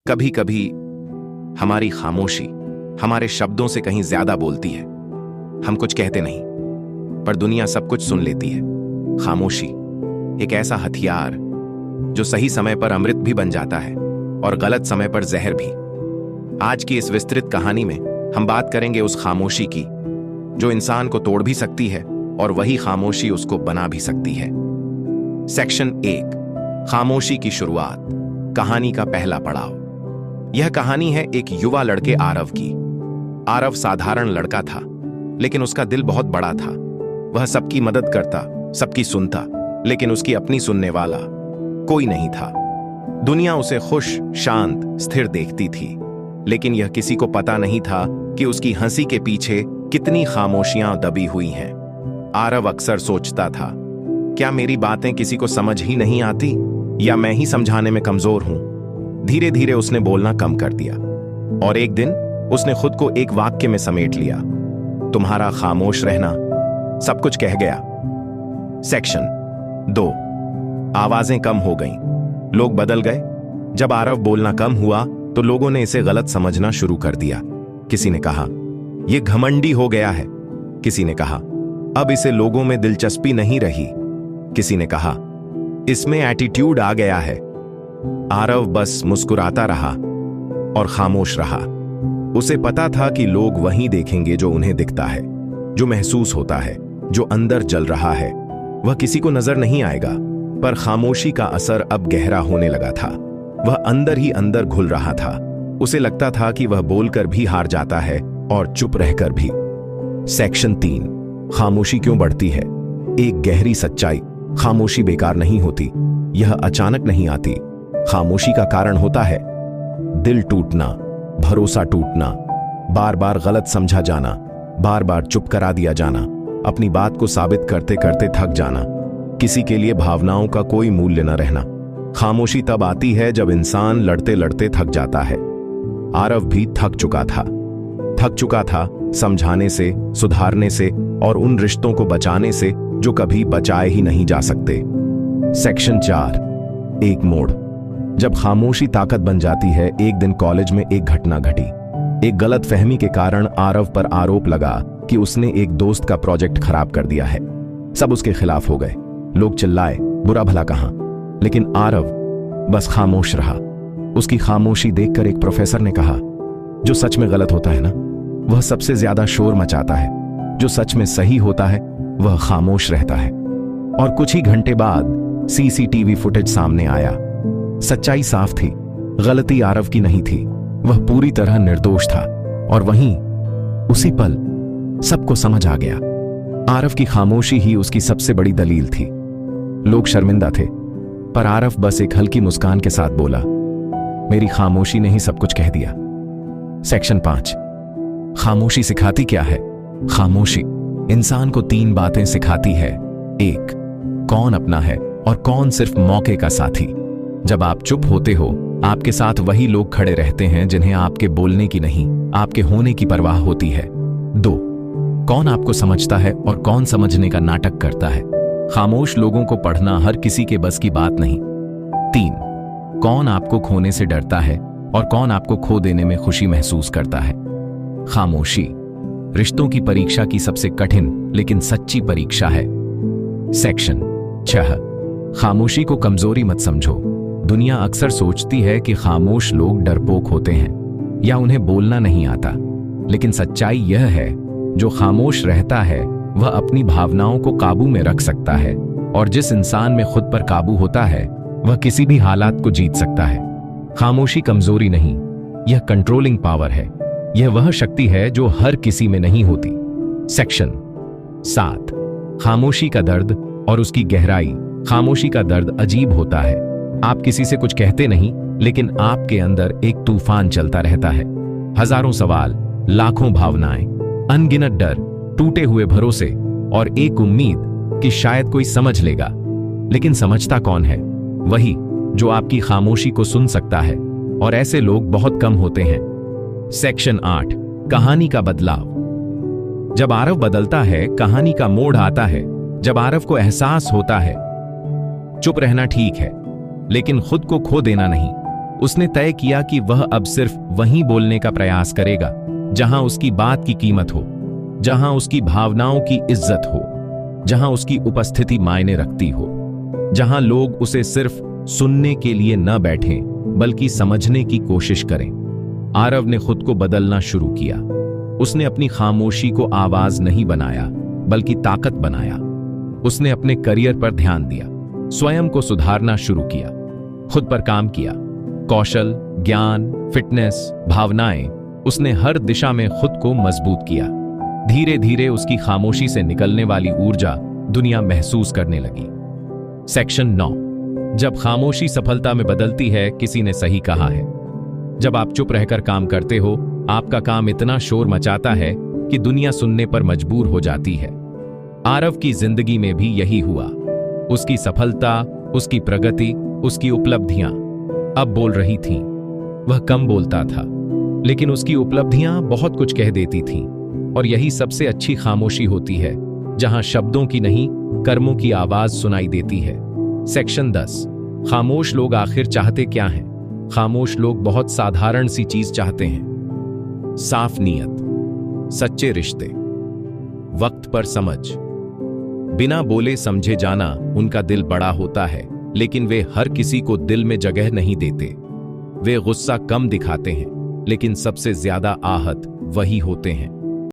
कभी कभी हमारी खामोशी हमारे शब्दों से कहीं ज्यादा बोलती है। हम कुछ कहते नहीं, पर दुनिया सब कुछ सुन लेती है। खामोशी एक ऐसा हथियार जो सही समय पर अमृत भी बन जाता है और गलत समय पर जहर भी। आज की इस विस्तृत कहानी में हम बात करेंगे उस खामोशी की जो इंसान को तोड़ भी सकती है और वही खामोशी उसको बना भी सकती है। सेक्शन 1, खामोशी की शुरुआत, कहानी का पहला पड़ाव। यह कहानी है एक युवा लड़के आरव की। आरव साधारण लड़का था, लेकिन उसका दिल बहुत बड़ा था। वह सबकी मदद करता, सबकी सुनता, लेकिन उसकी अपनी सुनने वाला कोई नहीं था। दुनिया उसे खुश, शांत, स्थिर देखती थी, लेकिन यह किसी को पता नहीं था कि उसकी हंसी के पीछे कितनी खामोशियां दबी हुई हैं। आरव अक्सर सोचता था, क्या मेरी बातें किसी को समझ ही नहीं आती, या मैं ही समझाने में कमजोर हूं? धीरे धीरे उसने बोलना कम कर दिया और एक दिन उसने खुद को एक वाक्य में समेट लिया, तुम्हारा खामोश रहना सब कुछ कह गया। सेक्शन 2, आवाजें कम हो गईं, लोग बदल गए। जब आरव बोलना कम हुआ तो लोगों ने इसे गलत समझना शुरू कर दिया। किसी ने कहा, यह घमंडी हो गया है। किसी ने कहा, अब इसे लोगों में दिलचस्पी नहीं रही। किसी ने कहा, इसमें एटीट्यूड आ गया है। आरव बस मुस्कुराता रहा और खामोश रहा। उसे पता था कि लोग वही देखेंगे जो उन्हें दिखता है, जो महसूस होता है, जो अंदर जल रहा है। वह किसी को नजर नहीं आएगा, पर खामोशी का असर अब गहरा होने लगा था। वह अंदर ही अंदर घुल रहा था। उसे लगता था कि वह बोलकर भी हार जाता है और चुप रहकर भी। सेक्शन 3, खामोशी क्यों बढ़ती है। एक गहरी सच्चाई, खामोशी बेकार नहीं होती, यह अचानक नहीं आती। खामोशी का कारण होता है दिल टूटना, भरोसा टूटना, बार बार गलत समझा जाना, बार बार चुप करा दिया जाना, अपनी बात को साबित करते करते थक जाना, किसी के लिए भावनाओं का कोई मूल्य न रहना। खामोशी तब आती है जब इंसान लड़ते लड़ते थक जाता है। आरव भी थक चुका था समझाने से, सुधारने से और उन रिश्तों को बचाने से जो कभी बचाए ही नहीं जा सकते। सेक्शन 4, एक मोड़। जब खामोशी ताकत बन जाती है। एक दिन कॉलेज में एक घटना घटी। एक गलत फहमी के कारण आरव पर आरोप लगा कि उसने एक दोस्त का प्रोजेक्ट खराब कर दिया है। सब उसके खिलाफ हो गए, लोग चिल्लाए, बुरा भला कहा, लेकिन आरव बस खामोश रहा। उसकी खामोशी देखकर एक प्रोफेसर ने कहा, जो सच में गलत होता है ना, वह सबसे ज्यादा शोर मचाता है। जो सच में सही होता है वह खामोश रहता है। और कुछ ही घंटे बाद सीसीटीवी फुटेज सामने आया। सच्चाई साफ थी, गलती आरव की नहीं थी। वह पूरी तरह निर्दोष था। और वहीं उसी पल सबको समझ आ गया, आरव की खामोशी ही उसकी सबसे बड़ी दलील थी। लोग शर्मिंदा थे, पर आरव बस एक हल्की मुस्कान के साथ बोला, मेरी खामोशी ने ही सब कुछ कह दिया। सेक्शन 5, खामोशी सिखाती क्या है। खामोशी इंसान को 3 बातें सिखाती है। 1, कौन अपना है और कौन सिर्फ मौके का साथी। जब आप चुप होते हो, आपके साथ वही लोग खड़े रहते हैं जिन्हें आपके बोलने की नहीं, आपके होने की परवाह होती है। 2, कौन आपको समझता है और कौन समझने का नाटक करता है। खामोश लोगों को पढ़ना हर किसी के बस की बात नहीं। 3, कौन आपको खोने से डरता है और कौन आपको खो देने में खुशी महसूस करता है। खामोशी रिश्तों की परीक्षा की सबसे कठिन लेकिन सच्ची परीक्षा है। सेक्शन 6, खामोशी को कमजोरी मत समझो। दुनिया अक्सर सोचती है कि खामोश लोग डरपोक होते हैं या उन्हें बोलना नहीं आता, लेकिन सच्चाई यह है, जो खामोश रहता है वह अपनी भावनाओं को काबू में रख सकता है। और जिस इंसान में खुद पर काबू होता है वह किसी भी हालात को जीत सकता है। खामोशी कमजोरी नहीं, यह कंट्रोलिंग पावर है। यह वह शक्ति है जो हर किसी में नहीं होती। सेक्शन 7, खामोशी का दर्द और उसकी गहराई। खामोशी का दर्द अजीब होता है। आप किसी से कुछ कहते नहीं, लेकिन आपके अंदर एक तूफान चलता रहता है। हजारों सवाल, लाखों भावनाएं, अनगिनत डर, टूटे हुए भरोसे और एक उम्मीद कि शायद कोई समझ लेगा। लेकिन समझता कौन है? वही जो आपकी खामोशी को सुन सकता है, और ऐसे लोग बहुत कम होते हैं। सेक्शन 8, कहानी का बदलाव। जब आरव बदलता है, कहानी का मोड़ आता है। जब आरव को एहसास होता है चुप रहना ठीक है, लेकिन खुद को खो देना नहीं। उसने तय किया कि वह अब सिर्फ वहीं बोलने का प्रयास करेगा जहां उसकी बात की कीमत हो, जहां उसकी भावनाओं की इज्जत हो, जहां उसकी उपस्थिति मायने रखती हो, जहां लोग उसे सिर्फ सुनने के लिए न बैठें बल्कि समझने की कोशिश करें। आरव ने खुद को बदलना शुरू किया। उसने अपनी खामोशी को आवाज नहीं बनाया बल्कि ताकत बनाया। उसने अपने करियर पर ध्यान दिया, स्वयं को सुधारना शुरू किया, खुद पर काम किया। कौशल, ज्ञान, फिटनेस, भावनाएं, उसने हर दिशा में खुद को मजबूत किया। धीरे धीरे उसकी खामोशी से निकलने वाली ऊर्जा दुनिया महसूस करने लगी। सेक्शन 9। जब खामोशी सफलता में बदलती है। किसी ने सही कहा है, जब आप चुप रहकर काम करते हो, आपका काम इतना शोर मचाता है कि दुनिया सुनने पर मजबूर हो जाती है। आरव की जिंदगी में भी यही हुआ। उसकी सफलता, उसकी प्रगति, उसकी उपलब्धियां अब बोल रही थीं। वह कम बोलता था, लेकिन उसकी उपलब्धियां बहुत कुछ कह देती थीं। और यही सबसे अच्छी खामोशी होती है, जहां शब्दों की नहीं, कर्मों की आवाज सुनाई देती है। सेक्शन 10। खामोश लोग आखिर चाहते क्या हैं? खामोश लोग बहुत साधारण सी चीज चाहते हैं। साफ नीयत, सच्चे रिश्ते, वक्त पर समझ। बिना बोले समझे जाना उनका दिल बड़ा होता है, लेकिन वे हर किसी को दिल में जगह नहीं देते। वे गुस्सा कम दिखाते हैं, लेकिन सबसे ज्यादा आहत वही होते हैं